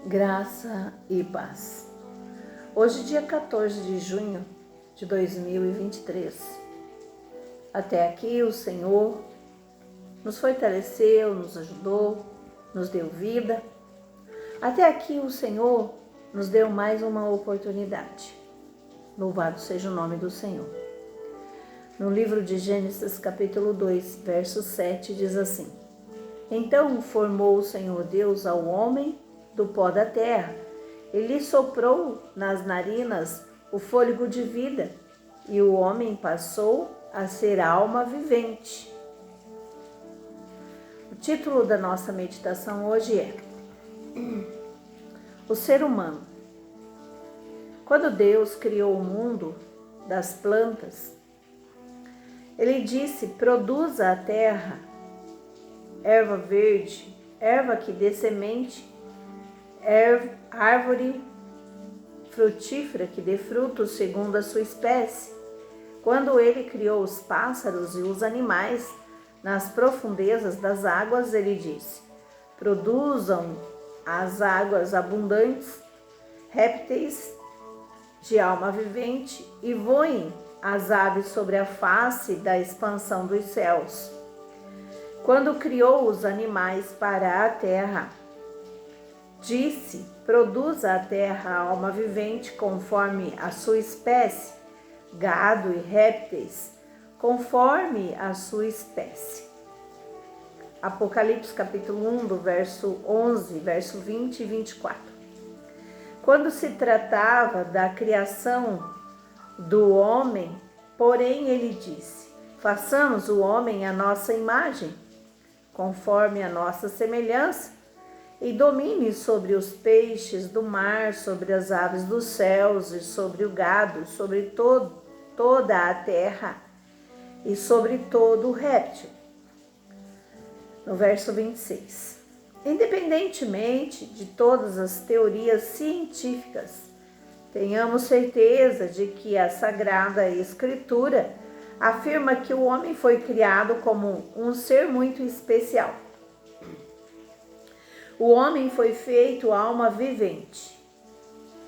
Graça e paz. Hoje, dia 14 de junho de 2023. Até aqui o Senhor nos fortaleceu, nos ajudou, nos deu vida. Até aqui o Senhor nos deu mais uma oportunidade. Louvado seja o nome do Senhor. No livro de Gênesis, capítulo 2, verso 7, diz assim: Então formou o Senhor Deus ao homem do pó da terra, e lhe soprou nas narinas o fôlego de vida, e o homem passou a ser alma vivente. O título da nossa meditação hoje é O Ser Humano. Quando Deus criou o mundo das plantas, Ele disse: produza a terra erva verde, erva que dê semente, árvore frutífera que dê frutos segundo a sua espécie. Quando Ele criou os pássaros e os animais nas profundezas das águas, Ele disse: produzam as águas abundantes, répteis de alma vivente, e voem as aves sobre a face da expansão dos céus. Quando criou os animais para a terra, disse: produza a terra alma vivente conforme a sua espécie, gado e répteis conforme a sua espécie. Apocalipse capítulo 1, do verso 11, verso 20 e 24. Quando se tratava da criação do homem, porém, ele disse: façamos o homem à nossa imagem, conforme a nossa semelhança, e domine sobre os peixes do mar, sobre as aves dos céus, e sobre o gado, sobre toda a terra, e sobre todo o réptil. No verso 26. Independentemente de todas as teorias científicas, tenhamos certeza de que a Sagrada Escritura afirma que o homem foi criado como um ser muito especial. O homem foi feito alma vivente,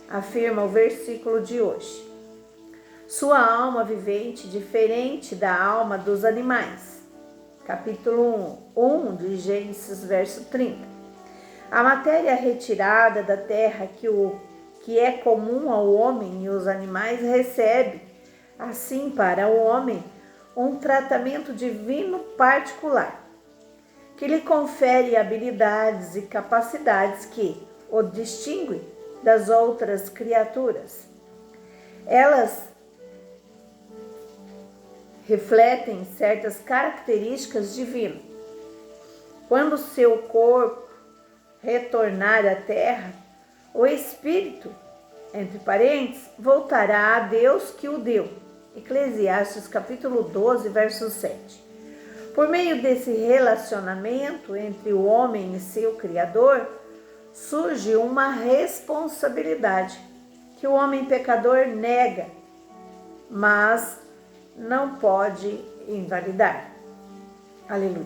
afirma o versículo de hoje. Sua alma vivente diferente da alma dos animais. Capítulo 1 de Gênesis, verso 30. A matéria retirada da terra que é comum ao homem e aos animais recebe, assim para o homem, um tratamento divino particular, que lhe confere habilidades e capacidades que o distinguem das outras criaturas. Elas refletem certas características divinas. Quando seu corpo retornar à terra, o espírito, entre parênteses, voltará a Deus que o deu. Eclesiastes capítulo 12, verso 7. Por meio desse relacionamento entre o homem e seu Criador, surge uma responsabilidade que o homem pecador nega, mas não pode invalidar. Aleluia.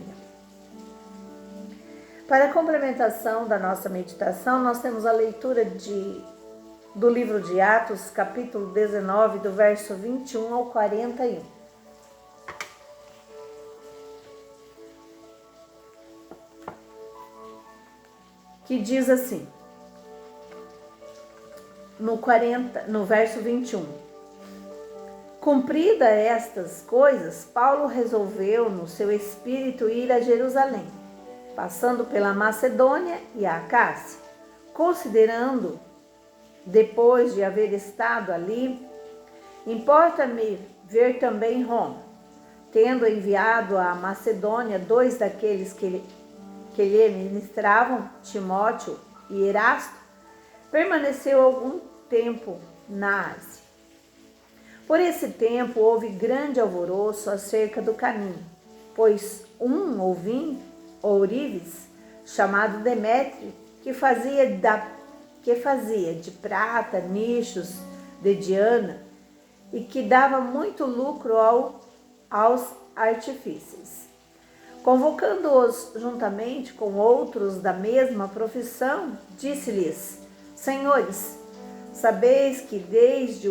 Para a complementação da nossa meditação, nós temos a leitura do livro de Atos, capítulo 19, do verso 21 ao 41. Que diz assim, no verso 21. Cumprida estas coisas, Paulo resolveu no seu espírito ir a Jerusalém, passando pela Macedônia e a Acácia, considerando, depois de haver estado ali, importa-me ver também Roma. Tendo enviado à Macedônia 2 daqueles que lhe ministravam, Timóteo e Erasto, permaneceu algum tempo na Ásia. Por esse tempo houve grande alvoroço acerca do caminho, pois um ourives, chamado Demétrio, que fazia de prata nichos de Diana e que dava muito lucro aos artífices. Convocando-os juntamente com outros da mesma profissão, disse-lhes: Senhores, sabeis que desde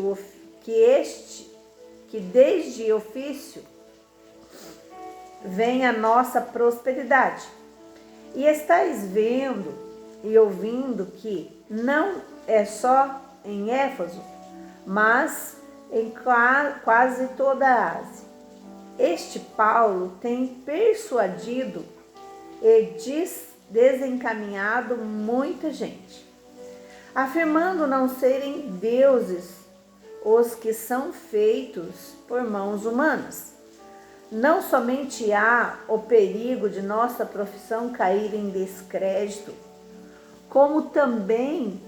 ofício vem a nossa prosperidade. E estáis vendo e ouvindo que não é só em Éfeso, mas em quase toda a Ásia. Este Paulo tem persuadido e desencaminhado muita gente, afirmando não serem deuses os que são feitos por mãos humanas. Não somente há o perigo de nossa profissão cair em descrédito, como também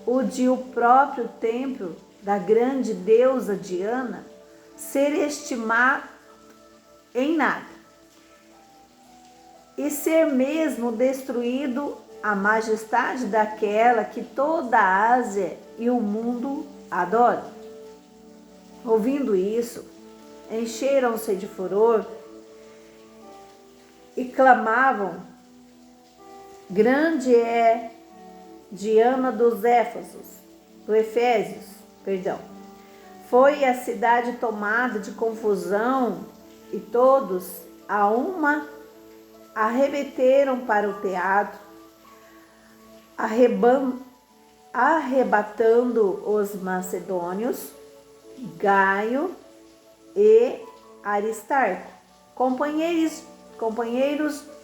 o de o próprio templo da grande deusa Diana ser estimado em nada e ser mesmo destruído a majestade daquela que toda a Ásia e o mundo adoram. Ouvindo isso, encheram-se de furor e clamavam: grande é Diana dos Efésios. Foi a cidade tomada de confusão e todos a uma arremeteram para o teatro, arrebatando os macedônios, Gaio e Aristarco, companheiros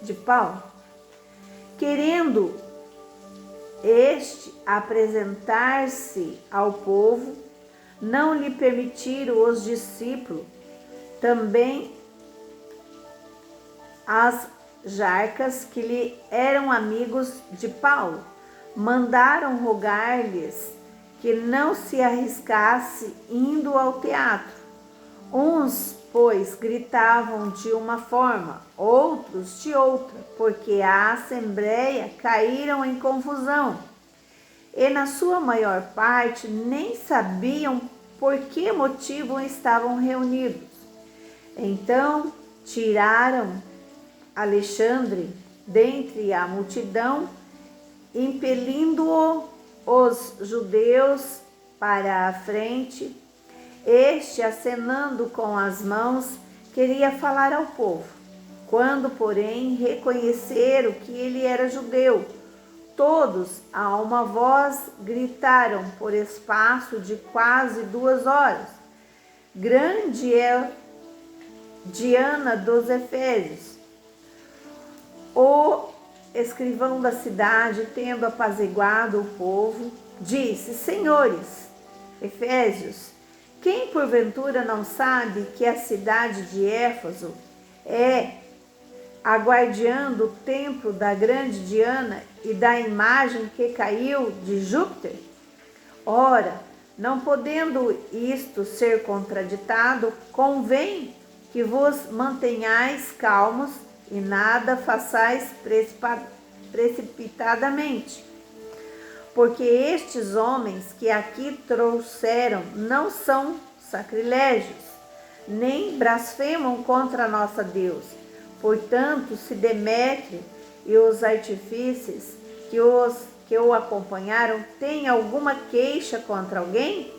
de Paulo. Querendo este apresentar-se ao povo, não lhe permitiram os discípulos, também as jarcas que lhe eram amigos de Paulo, mandaram rogar-lhes que não se arriscasse indo ao teatro. Uns, pois, gritavam de uma forma, outros de outra, porque a assembleia caíram em confusão, e na sua maior parte nem sabiam por que motivo estavam reunidos. Então tiraram Alexandre dentre a multidão, impelindo-o os judeus para a frente. Este, acenando com as mãos, queria falar ao povo. Quando, porém, reconheceram que ele era judeu, todos, a uma voz, gritaram por espaço de quase 2 horas: grande é Diana dos Efésios. O escrivão da cidade, tendo apaziguado o povo, disse: senhores Efésios, quem porventura não sabe que a cidade de Éfeso é a guardiã do templo da grande Diana e da imagem que caiu de Júpiter? Ora, não podendo isto ser contraditado, convém que vos mantenhais calmos e nada façais precipitadamente, porque estes homens que aqui trouxeram não são sacrilégios, nem blasfemam contra nossa Deus. Portanto, se Demétrio e os artífices que o acompanharam têm alguma queixa contra alguém,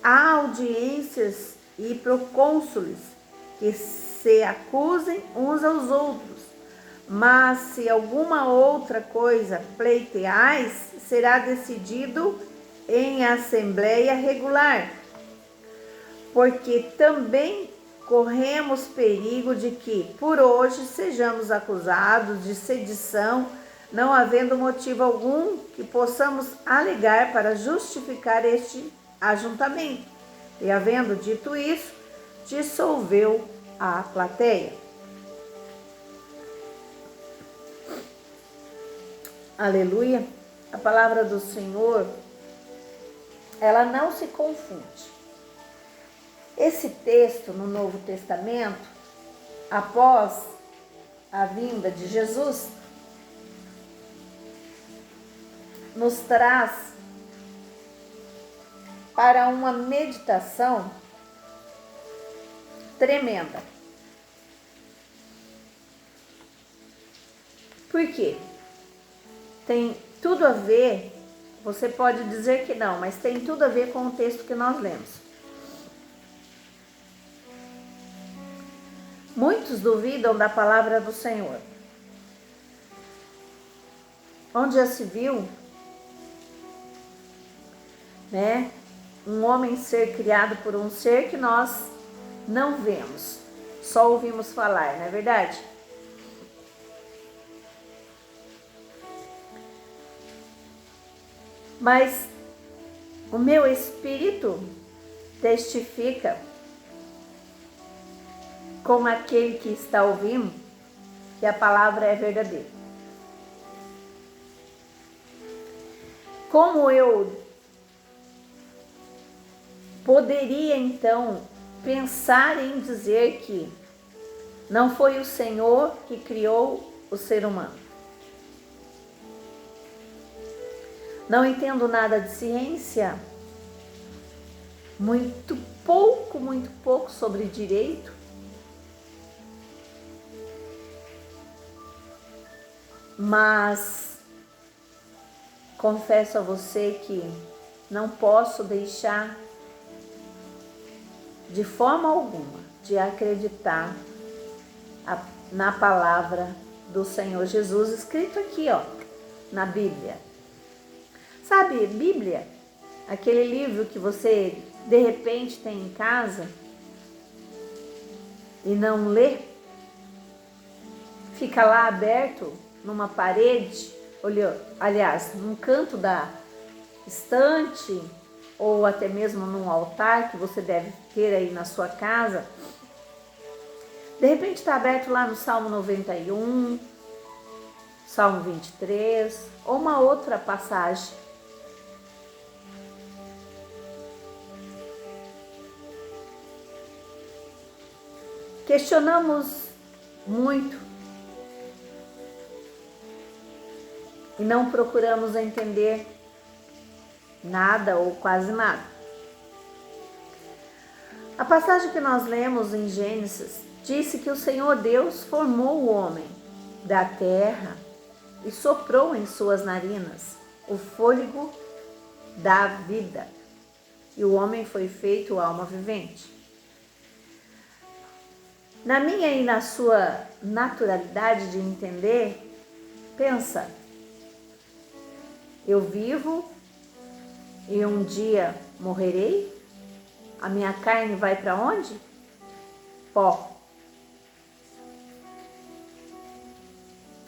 há audiências e procônsules que se acusem uns aos outros. Mas se alguma outra coisa pleiteais, será decidido em assembleia regular, porque também corremos perigo de que por hoje sejamos acusados de sedição, não havendo motivo algum que possamos alegar para justificar este ajuntamento. E havendo dito isso, dissolveu a plateia. Aleluia! A palavra do Senhor, ela não se confunde. Esse texto no Novo Testamento, após a vinda de Jesus, nos traz para uma meditação tremenda. Por quê? Tem tudo a ver Você pode dizer que não, mas tem tudo a ver com o texto que nós lemos. Muitos duvidam da palavra do Senhor. Onde já se viu, né, um homem ser criado por um ser que nós não vemos, só ouvimos falar, não é verdade? Mas o meu espírito testifica com aquele que está ouvindo que a palavra é verdadeira. Como eu poderia então pensar em dizer que não foi o Senhor que criou o ser humano? Não entendo nada de ciência, muito pouco sobre direito. Mas confesso a você que não posso deixar de forma alguma de acreditar na palavra do Senhor Jesus escrito aqui, ó, na Bíblia. Sabe, Bíblia, aquele livro que você de repente tem em casa e não lê, fica lá aberto numa parede, aliás, num canto da estante ou até mesmo num altar que você deve ter aí na sua casa. De repente está aberto lá no Salmo 91, Salmo 23 ou uma outra passagem. Questionamos muito e não procuramos entender nada ou quase nada. A passagem que nós lemos em Gênesis disse que o Senhor Deus formou o homem da terra e soprou em suas narinas o fôlego da vida, e o homem foi feito alma vivente. Na minha e na sua naturalidade de entender, pensa, eu vivo e um dia morrerei? A minha carne vai para onde? Pó.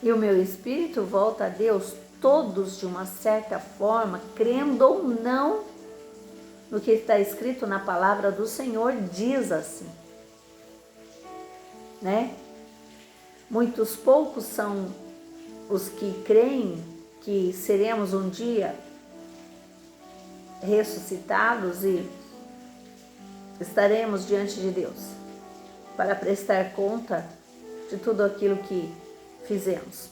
E o meu espírito volta a Deus, todos de uma certa forma, crendo ou não no que está escrito na palavra do Senhor, diz assim, né? Muitos poucos são os que creem que seremos um dia ressuscitados e estaremos diante de Deus para prestar conta de tudo aquilo que fizemos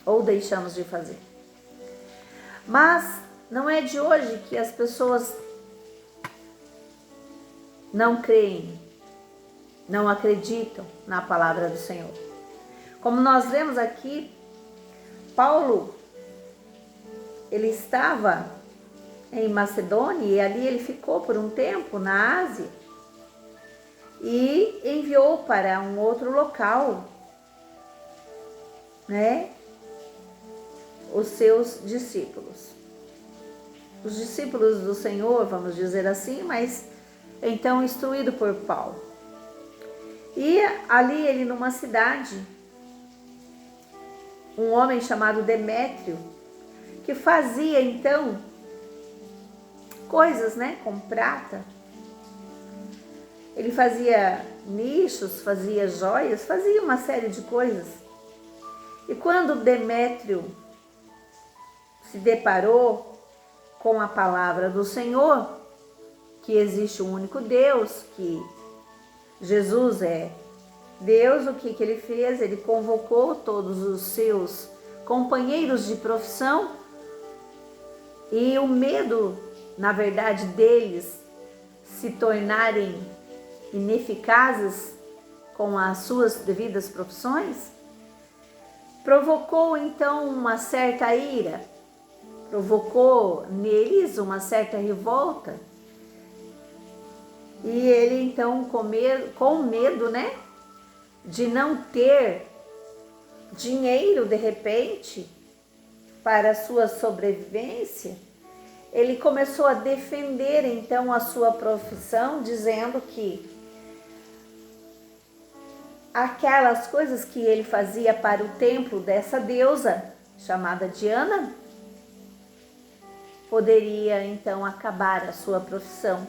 ou deixamos de fazer. Mas não é de hoje que as pessoas não creem, não acreditam na palavra do Senhor. Como nós vemos aqui, Paulo, ele estava em Macedônia e ali ele ficou por um tempo na Ásia e enviou para um outro local, né, os seus discípulos. Os discípulos do Senhor, vamos dizer assim, mas então instruído por Paulo. E ali ele numa cidade, um homem chamado Demétrio, que fazia então coisas, né, com prata. Ele fazia nichos, fazia joias, fazia uma série de coisas. E quando Demétrio se deparou com a palavra do Senhor, que existe um único Deus, que Jesus é Deus, o que ele fez? Ele convocou todos os seus companheiros de profissão e o medo, na verdade, deles se tornarem ineficazes com as suas devidas profissões, provocou então uma certa ira provocou neles uma certa revolta. E ele então, com medo, né, de não ter dinheiro de repente para a sua sobrevivência, ele começou a defender então a sua profissão, dizendo que aquelas coisas que ele fazia para o templo dessa deusa chamada Diana poderia então acabar a sua profissão,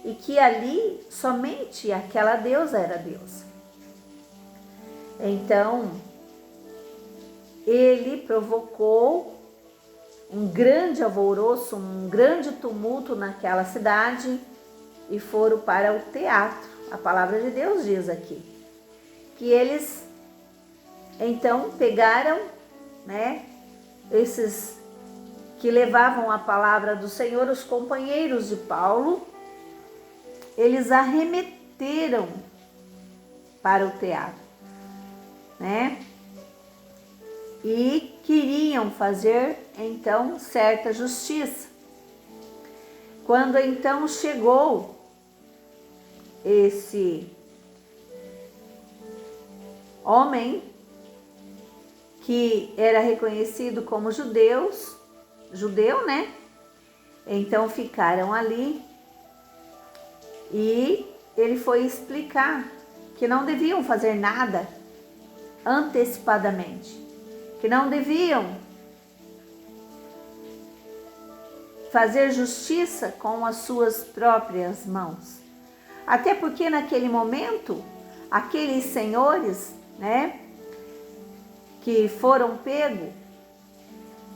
e que ali somente aquela deusa era deusa. Então ele provocou um grande alvoroço, um grande tumulto naquela cidade, e foram para o teatro. A palavra de Deus diz aqui que eles então pegaram, né, esses que levavam a palavra do Senhor, os companheiros de Paulo, eles arremeteram para o teatro, né? E queriam fazer então certa justiça. Quando então chegou esse homem que era reconhecido como judeu, né? Então ficaram ali e ele foi explicar que não deviam fazer nada antecipadamente, que não deviam fazer justiça com as suas próprias mãos. Até porque naquele momento, aqueles senhores, né, que foram pegos,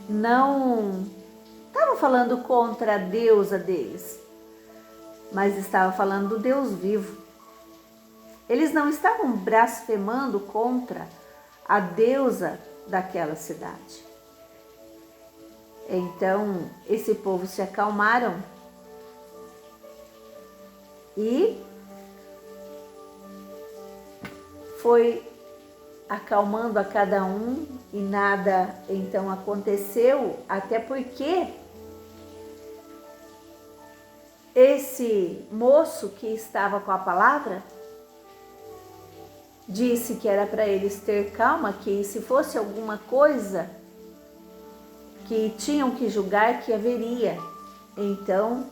não estavam falando contra a deusa deles, mas estavam falando do Deus vivo. Eles não estavam blasfemando contra a deusa daquela cidade. Então, esse povo se acalmaram e foi acalmando a cada um, e nada então aconteceu, até porque esse moço que estava com a palavra disse que era para eles ter calma, que se fosse alguma coisa que tinham que julgar, que haveria então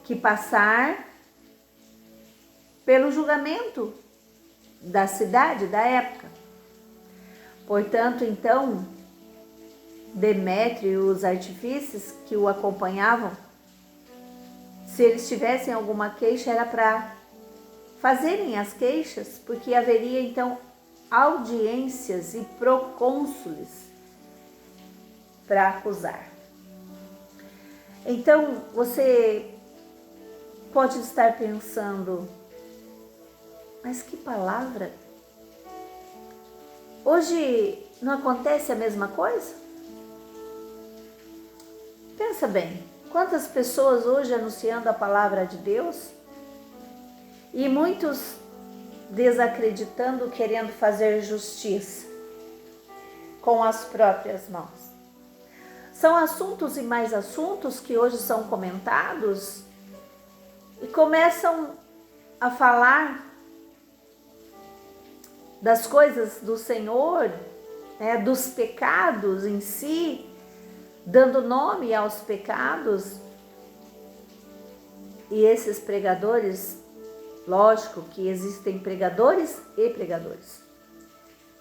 que passar pelo julgamento da cidade, da época. Portanto, então, Demétrio e os artífices que o acompanhavam, se eles tivessem alguma queixa, era para fazerem as queixas, porque haveria então audiências e procônsules para acusar. Então, você pode estar pensando, mas que palavra? Hoje não acontece a mesma coisa? Pensa bem, quantas pessoas hoje anunciando a palavra de Deus e muitos desacreditando, querendo fazer justiça com as próprias mãos. São assuntos e mais assuntos que hoje são comentados e começam a falar das coisas do Senhor, né, dos pecados em si, dando nome aos pecados. E esses pregadores, lógico que existem pregadores e pregadores.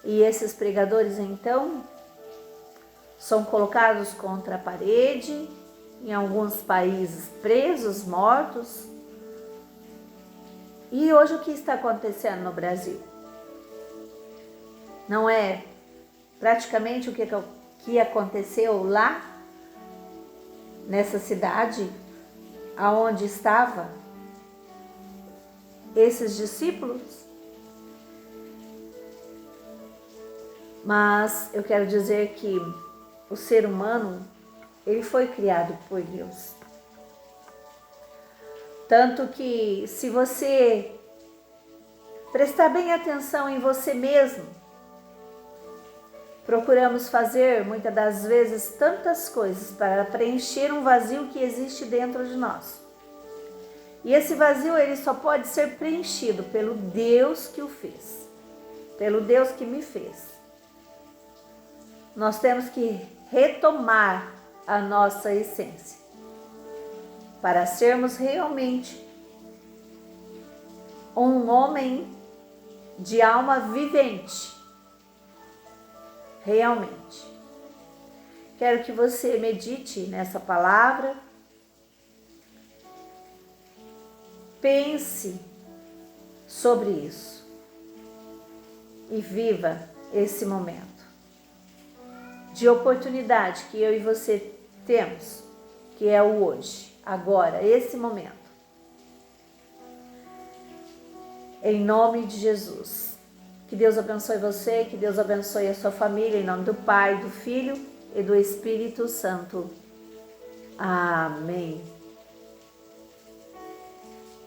E esses pregadores, então, são colocados contra a parede, em alguns países presos, mortos. E hoje o que está acontecendo no Brasil? Não é praticamente o que aconteceu lá, nessa cidade, aonde estava esses discípulos? Mas eu quero dizer que o ser humano, ele foi criado por Deus. Tanto que, se você prestar bem atenção em você mesmo, Procuramos fazer, muitas das vezes, tantas coisas para preencher um vazio que existe dentro de nós. E esse vazio, ele só pode ser preenchido pelo Deus que o fez, pelo Deus que me fez. Nós temos que retomar a nossa essência para sermos realmente um homem de alma vivente. Realmente. Quero que você medite nessa palavra. Pense sobre isso e viva esse momento de oportunidade que eu e você temos, que é o hoje, agora, esse momento. Em nome de Jesus. Que Deus abençoe você, que Deus abençoe a sua família, em nome do Pai, do Filho e do Espírito Santo. Amém.